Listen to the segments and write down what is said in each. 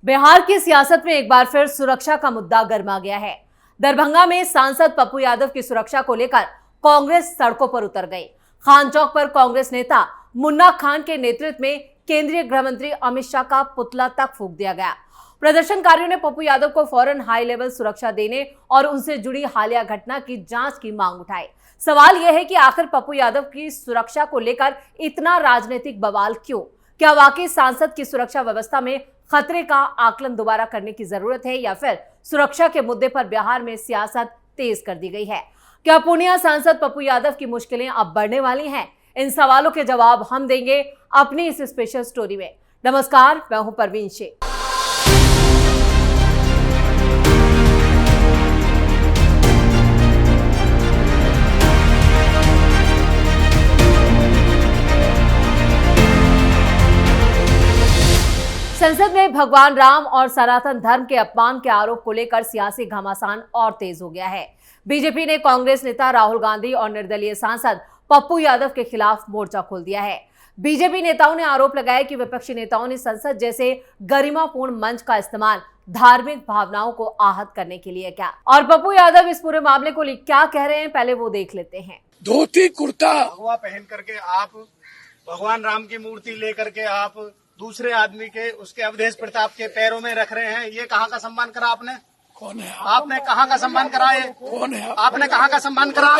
बिहार की सियासत में एक बार फिर सुरक्षा का मुद्दा गर्मा गया है। दरभंगा में सांसद पप्पू यादव की सुरक्षा को लेकर कांग्रेस सड़कों पर उतर गई। खान चौक पर कांग्रेस नेता मुन्ना खान के नेतृत्व में केंद्रीय गृह मंत्री अमित शाह का पुतला तक फूंक दिया गया। प्रदर्शनकारियों ने पप्पू यादव को फौरन हाई लेवल सुरक्षा देने और उनसे जुड़ी हालिया घटना की जांच की मांग उठाई। सवाल यह है कि आखिर पप्पू यादव की सुरक्षा को लेकर इतना राजनीतिक बवाल क्यों? क्या वाकई सांसद की सुरक्षा व्यवस्था में खतरे का आकलन दोबारा करने की जरूरत है या फिर सुरक्षा के मुद्दे पर बिहार में सियासत तेज कर दी गई है? क्या पूर्णिया सांसद पप्पू यादव की मुश्किलें अब बढ़ने वाली हैं? इन सवालों के जवाब हम देंगे अपनी इस स्पेशल स्टोरी में। नमस्कार, मैं हूं परवीन शेख। संसद में भगवान राम और सनातन धर्म के अपमान के आरोप को लेकर सियासी घमासान और तेज हो गया है। बीजेपी ने कांग्रेस नेता राहुल गांधी और निर्दलीय सांसद पप्पू यादव के खिलाफ मोर्चा खोल दिया है। बीजेपी नेताओं ने आरोप लगाया कि विपक्षी नेताओं ने संसद जैसे गरिमापूर्ण मंच का इस्तेमाल धार्मिक भावनाओं को आहत करने के लिए किया। और पप्पू यादव इस पूरे मामले को क्या कह रहे हैं, पहले वो देख लेते हैं। धोती कुर्ता भगवा पहन करके आप भगवान राम की मूर्ति लेकर के आप दूसरे आदमी के उसके अवधेश प्रताप के पैरों में रख रहे हैं। ये कहाँ का सम्मान करा आपने? कौन है? आपने कहाँ का सम्मान करा? ये कौन है? आपने कहाँ का सम्मान करा?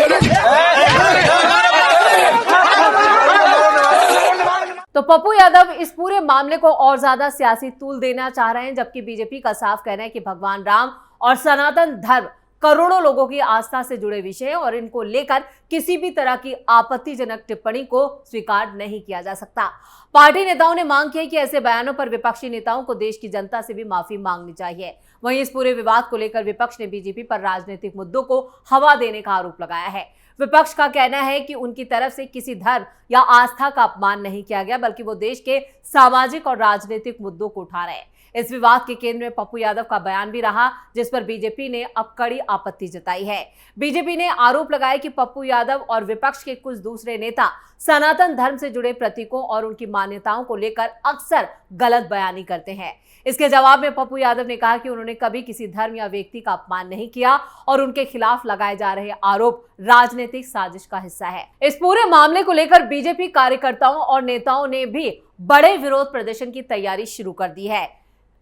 तो पप्पू यादव इस पूरे मामले को और ज्यादा सियासी तूल देना चाह रहे हैं, जबकि बीजेपी का साफ कहना है कि भगवान राम और सनातन धर्म करोड़ों लोगों की आस्था से जुड़े विषय हैं और इनको लेकर किसी भी तरह की आपत्तिजनक टिप्पणी को स्वीकार नहीं किया जा सकता। पार्टी नेताओं ने मांग की है कि ऐसे बयानों पर विपक्षी नेताओं को देश की जनता से भी माफी मांगनी चाहिए। वहीं इस पूरे विवाद को लेकर विपक्ष ने बीजेपी पर राजनीतिक मुद्दों को हवा देने का आरोप लगाया है। विपक्ष का कहना है कि उनकी तरफ से किसी धर्म या आस्था का अपमान नहीं किया गया, बल्कि वो देश के सामाजिक और राजनीतिक मुद्दों को उठा रहे हैं। इस विवाद के केंद्र में पप्पू यादव का बयान भी रहा, जिस पर बीजेपी ने अब कड़ी आपत्ति जताई है। बीजेपी ने आरोप लगाया कि पप्पू यादव और विपक्ष के कुछ दूसरे नेता सनातन धर्म से जुड़े प्रतीकों और उनकी मान्यताओं को लेकर अक्सर गलत बयानी करते हैं। इसके जवाब में पप्पू यादव ने कहा कि उन्होंने कभी किसी धर्म या व्यक्ति का अपमान नहीं किया और उनके खिलाफ लगाए जा रहे आरोप राजनीतिक साजिश का हिस्सा है। इस पूरे मामले को लेकर बीजेपी कार्यकर्ताओं और नेताओं ने भी बड़े विरोध प्रदर्शन की तैयारी शुरू कर दी है।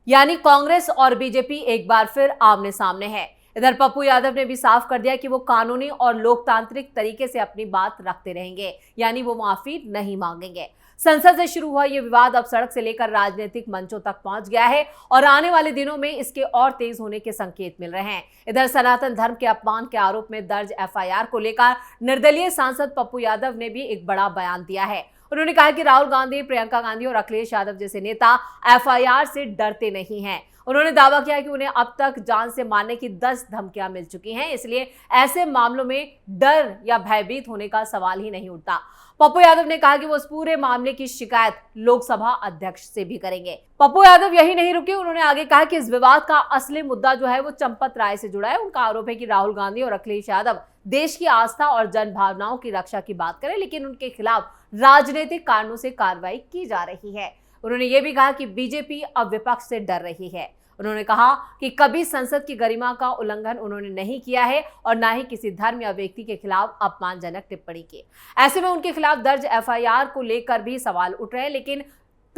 यानी कांग्रेस और बीजेपी एक बार फिर आमने सामने है। इधर पप्पू यादव ने भी साफ कर दिया कि वो कानूनी और लोकतांत्रिक तरीके से अपनी बात रखते रहेंगे, यानी वो माफी नहीं मांगेंगे। संसद से शुरू हुआ ये विवाद अब सड़क से लेकर राजनीतिक मंचों तक पहुंच गया है और आने वाले दिनों में इसके और तेज होने के संकेत मिल रहे हैं। इधर सनातन धर्म के अपमान के आरोप में दर्ज एफआईआर को लेकर निर्दलीय सांसद पप्पू यादव ने भी एक बड़ा बयान दिया है। उन्होंने कहा कि राहुल गांधी, प्रियंका गांधी और अखिलेश यादव जैसे नेता एफआईआर से डरते नहीं हैं। उन्होंने दावा किया कि उन्हें अब तक जान से मारने की 10 धमकियां मिल चुकी हैं, इसलिए ऐसे मामलों में डर या भयभीत होने का सवाल ही नहीं उठता। पप्पू यादव ने कहा कि वो इस पूरे मामले की शिकायत लोकसभा अध्यक्ष से भी करेंगे। पप्पू यादव यही नहीं रुके, उन्होंने आगे कहा कि इस विवाद का असली मुद्दा जो है वो चंपत राय से जुड़ा है। उनका आरोप है कि राहुल गांधी और अखिलेश यादव देश की आस्था और जन भावनाओं की रक्षा की बात करें, लेकिन उनके खिलाफ राजनीतिक कारणों से कार्रवाई की जा रही है। उन्होंने ये भी कहा कि बीजेपी अब विपक्ष से डर रही है। उन्होंने कहा कि कभी संसद की गरिमा का उल्लंघन उन्होंने नहीं किया है और ना ही किसी धर्म या व्यक्ति के खिलाफ अपमानजनक टिप्पणी की। ऐसे में उनके खिलाफ दर्ज एफआईआर को लेकर भी सवाल उठ रहे हैं। लेकिन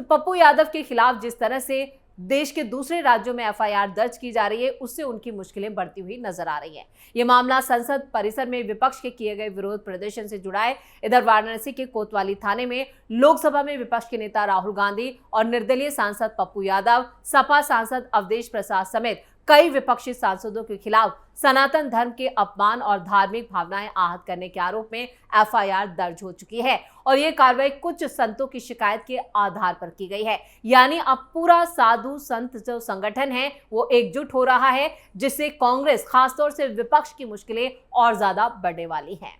पप्पू यादव के खिलाफ जिस तरह से देश के दूसरे राज्यों में एफआईआर दर्ज की जा रही है, उससे उनकी मुश्किलें बढ़ती हुई नजर आ रही है। ये मामला संसद परिसर में विपक्ष के किए गए विरोध प्रदर्शन से जुड़ा है। इधर वाराणसी के कोतवाली थाने में लोकसभा में विपक्ष के नेता राहुल गांधी और निर्दलीय सांसद पप्पू यादव, सपा सांसद अवधेश प्रसाद समेत कई विपक्षी सांसदों के खिलाफ सनातन धर्म के अपमान और धार्मिक भावनाएं आहत करने के आरोप में एफआईआर दर्ज हो चुकी है और ये कार्रवाई कुछ संतों की शिकायत के आधार पर की गई है। यानी अब पूरा साधु संत जो संगठन है वो एकजुट हो रहा है, जिससे कांग्रेस, खासतौर से विपक्ष की मुश्किलें और ज्यादा बढ़ने वाली हैं।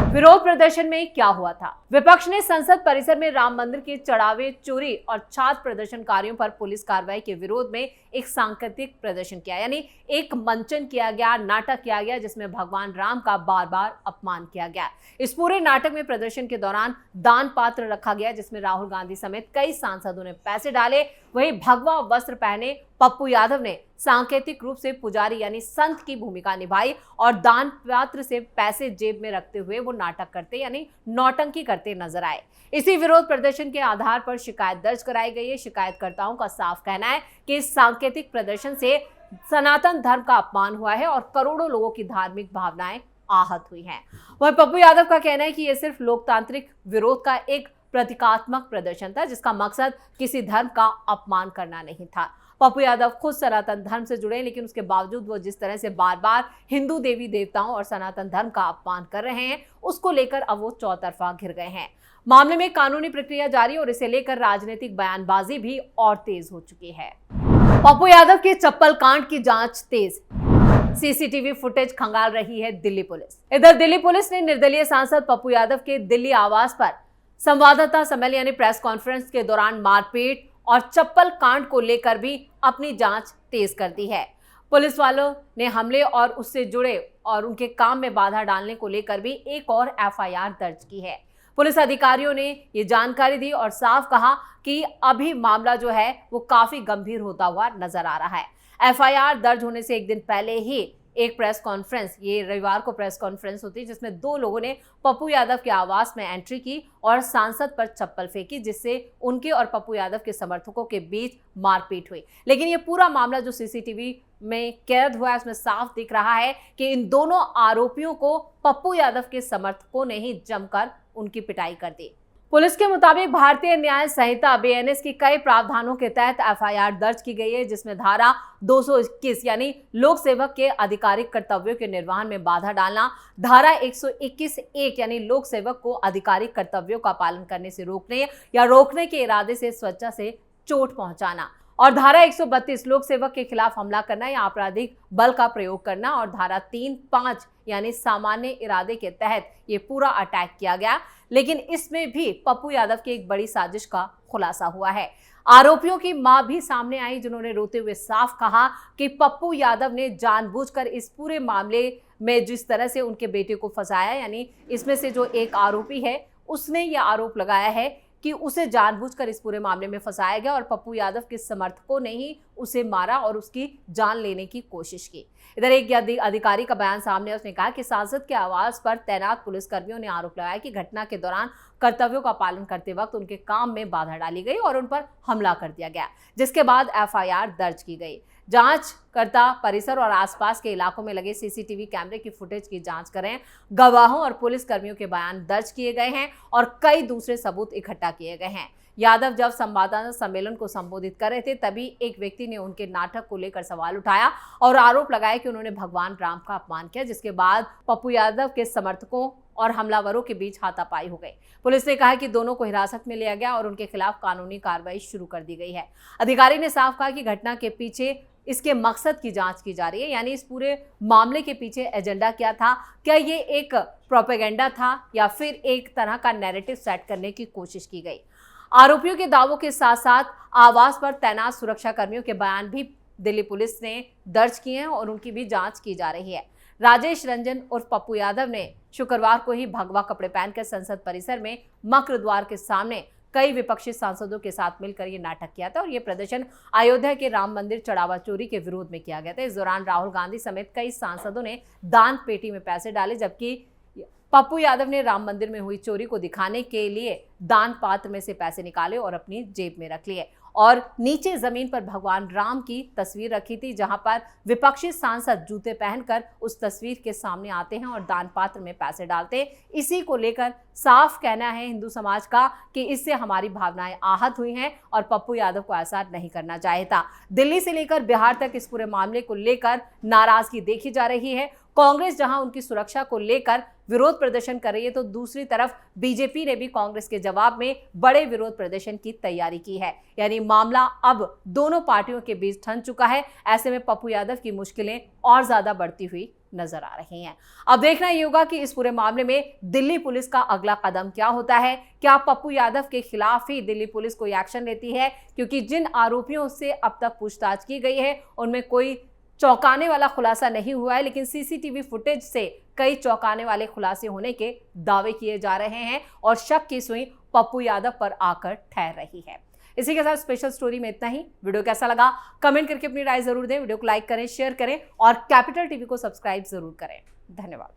विरोध प्रदर्शन में क्या हुआ था? विपक्ष ने संसद परिसर में राम मंदिर के चढ़ावे चोरी और छात्र प्रदर्शनकारियों पर पुलिस कार्रवाई के विरोध में एक सांकेतिक प्रदर्शन किया, यानी एक मंचन किया गया, नाटक किया गया, जिसमें भगवान राम का बार बार अपमान किया गया। इस पूरे नाटक में प्रदर्शन के दौरान दान पात्र रखा गया, जिसमें राहुल गांधी समेत कई सांसदों ने पैसे डाले वहीं भगवा वस्त्र पहने पप्पू यादव ने सांकेतिक रूप से पुजारी यानी संत की भूमिका निभाई और दान पात्र से पैसे जेब में रखते हुए वो नाटक करते यानी नौटंकी करते नजर आए। इसी विरोध प्रदर्शन के आधार पर शिकायत दर्ज कराई गई है। शिकायतकर्ताओं का साफ कहना है कि इस सांकेतिक प्रदर्शन से सनातन धर्म का अपमान हुआ है और करोड़ों लोगों की धार्मिक भावनाएं आहत हुई हैं। वहीं पप्पू यादव का कहना है कि यह सिर्फ लोकतांत्रिक विरोध का एक प्रतीकात्मक प्रदर्शन था जिसका मकसद किसी धर्म का अपमान करना नहीं था। पप्पू यादव खुद सनातन धर्म से जुड़े, लेकिन उसके बावजूद वो जिस तरह से बार बार हिंदू देवी देवताओं और सनातन धर्म का अपमान कर रहे हैं उसको लेकर अब वो चौतरफा घिर गए हैं। मामले में कानूनी प्रक्रिया जारी और इसे लेकर राजनीतिक बयानबाजी भी और तेज हो चुकी है। पप्पू यादव के चप्पल कांड की जांच तेज, सीसीटीवी फुटेज खंगाल रही है दिल्ली पुलिस। इधर दिल्ली पुलिस ने निर्दलीय सांसद पप्पू यादव के दिल्ली आवास पर संवाददाता सम्मेलन यानी प्रेस कॉन्फ्रेंस के दौरान मारपीट और चप्पल कांड को लेकर भी अपनी जांच तेज कर दी है। पुलिस वालों ने हमले और उससे जुड़े और उनके काम में बाधा डालने को लेकर भी एक और एफआईआर दर्ज की है। पुलिस अधिकारियों ने ये जानकारी दी और साफ कहा कि अभी मामला जो है वो काफी गंभीर होता हुआ नजर आ रहा है। एफआईआर दर्ज होने से एक दिन पहले ही एक प्रेस कॉन्फ्रेंस, ये रविवार को प्रेस कॉन्फ्रेंस होती है जिसमें दो लोगों ने पप्पू यादव के आवास में एंट्री की और सांसद पर चप्पल फेंकी, जिससे उनके और पप्पू यादव के समर्थकों के बीच मारपीट हुई। लेकिन ये पूरा मामला जो सीसीटीवी में कैद हुआ है उसमें साफ दिख रहा है कि इन दोनों आरोपियों को पप्पू यादव के समर्थकों ने ही जमकर उनकी पिटाई कर दी। पुलिस के मुताबिक भारतीय न्याय संहिता बीएनएस की कई प्रावधानों के तहत एफआईआर दर्ज की गई है, जिसमें धारा 221 यानी लोक सेवक के आधिकारिक कर्तव्यों के निर्वहन में बाधा डालना, धारा 121(1) यानी लोक सेवक को आधिकारिक कर्तव्यों का पालन करने से रोकने या रोकने के इरादे से स्वेच्छा से चोट पहुंचाना, और धारा 132 लोक सेवक के खिलाफ हमला करना या आपराधिक बल का प्रयोग करना, और धारा 3(5) यानी सामान्य इरादे के तहत ये पूरा अटैक किया गया। लेकिन इसमें भी पप्पू यादव की एक बड़ी साजिश का खुलासा हुआ है। आरोपियों की मां भी सामने आई, जिन्होंने रोते हुए साफ कहा कि पप्पू यादव ने जानबूझकर इस पूरे मामले में जिस तरह से उनके बेटे को फंसाया, यानी इसमें से जो एक आरोपी है उसने यह आरोप लगाया है कि उसे जानबूझकर इस पूरे मामले में फंसाया गया और पप्पू यादव के समर्थकों ने ही उसे मारा और उसकी जान लेने की कोशिश की। इधर एक अधिकारी का बयान सामने है। उसने कहा कि सांसद के आवास पर तैनात पुलिसकर्मियों ने आरोप लगाया कि घटना के दौरान कर्तव्यों का पालन करते वक्त उनके काम में बाधा डाली गई और उन पर हमला कर दिया गया, जिसके बाद एफआईआर दर्ज की गई। जांचकर्ता परिसर और आसपास के इलाकों में लगे सीसीटीवी कैमरे की फुटेज की जांच करें। गवाहों और पुलिसकर्मियों के बयान दर्ज किए गए हैं और कई दूसरे सबूत इकट्ठा किए गए हैं। यादव जब संवाददाता सम्मेलन को संबोधित कर रहे थे तभी एक व्यक्ति ने उनके नाटक को लेकर सवाल उठाया और आरोप लगाया कि उन्होंने भगवान राम का अपमान किया, जिसके बाद पप्पू यादव के समर्थकों और हमलावरों के बीच हाथापाई हो गई। पुलिस ने कहा कि दोनों को हिरासत में लिया गया और उनके खिलाफ कानूनी कार्रवाई शुरू कर दी गई है। अधिकारी ने साफ कहा कि घटना के पीछे इसके मकसद की जांच की जा रही है, यानी इस पूरे मामले के पीछे एजेंडा क्या था, क्या ये एक प्रोपेगेंडा था या फिर एक तरह का नैरेटिव सेट करने की कोशिश की गई। आरोपियों के दावों के साथ साथ आवास पर तैनात सुरक्षा कर्मियों के बयान भी दिल्ली पुलिस ने दर्ज किए हैं और उनकी भी जांच की जा रही है। राजेश रंजन उर्फ पप्पू यादव ने शुक्रवार को ही भगवा कपड़े पहनकर संसद परिसर में मकर द्वार के सामने कई विपक्षी सांसदों के साथ मिलकर ये नाटक किया था और ये प्रदर्शन अयोध्या के राम मंदिर चढ़ावा चोरी के विरोध में किया गया था। इस दौरान राहुल गांधी समेत कई सांसदों ने दान पेटी में पैसे डाले, जबकि पप्पू यादव ने राम मंदिर में हुई चोरी को दिखाने के लिए दान पात्र में से पैसे निकाले और अपनी जेब में रख लिए और नीचे जमीन पर भगवान राम की तस्वीर रखी थी, जहां पर विपक्षी सांसद जूते पहनकर उस तस्वीर के सामने आते हैं और दान पात्र में पैसे डालते। इसी को लेकर साफ कहना है हिंदू समाज का कि इससे हमारी भावनाएं आहत हुई हैं और पप्पू यादव को ऐसा नहीं करना चाहिए था। दिल्ली से लेकर बिहार तक इस पूरे मामले को लेकर नाराजगी देखी जा रही है। कांग्रेस जहां उनकी सुरक्षा को लेकर विरोध प्रदर्शन कर रही है, तो दूसरी तरफ बीजेपी ने भी कांग्रेस के जवाब में बड़े विरोध प्रदर्शन की तैयारी की है। यानी मामला अब दोनों पार्टियों के बीच ठन चुका है। ऐसे में पप्पू यादव की मुश्किलें और ज्यादा बढ़ती हुई नजर आ रही हैं। अब देखना ये होगा कि इस पूरे मामले में दिल्ली पुलिस का अगला कदम क्या होता है। क्या पप्पू यादव के खिलाफ ही दिल्ली पुलिस कोई एक्शन लेती है, क्योंकि जिन आरोपियों से अब तक पूछताछ की गई है उनमें कोई चौंकाने वाला खुलासा नहीं हुआ है, लेकिन सीसीटीवी फुटेज से कई चौंकाने वाले खुलासे होने के दावे किए जा रहे हैं और शक की सुई पप्पू यादव पर आकर ठहर रही है। इसी के साथ स्पेशल स्टोरी में इतना ही। वीडियो कैसा लगा कमेंट करके अपनी राय जरूर दें, वीडियो को लाइक करें, शेयर करें और कैपिटल टीवी को सब्सक्राइब जरूर करें। धन्यवाद।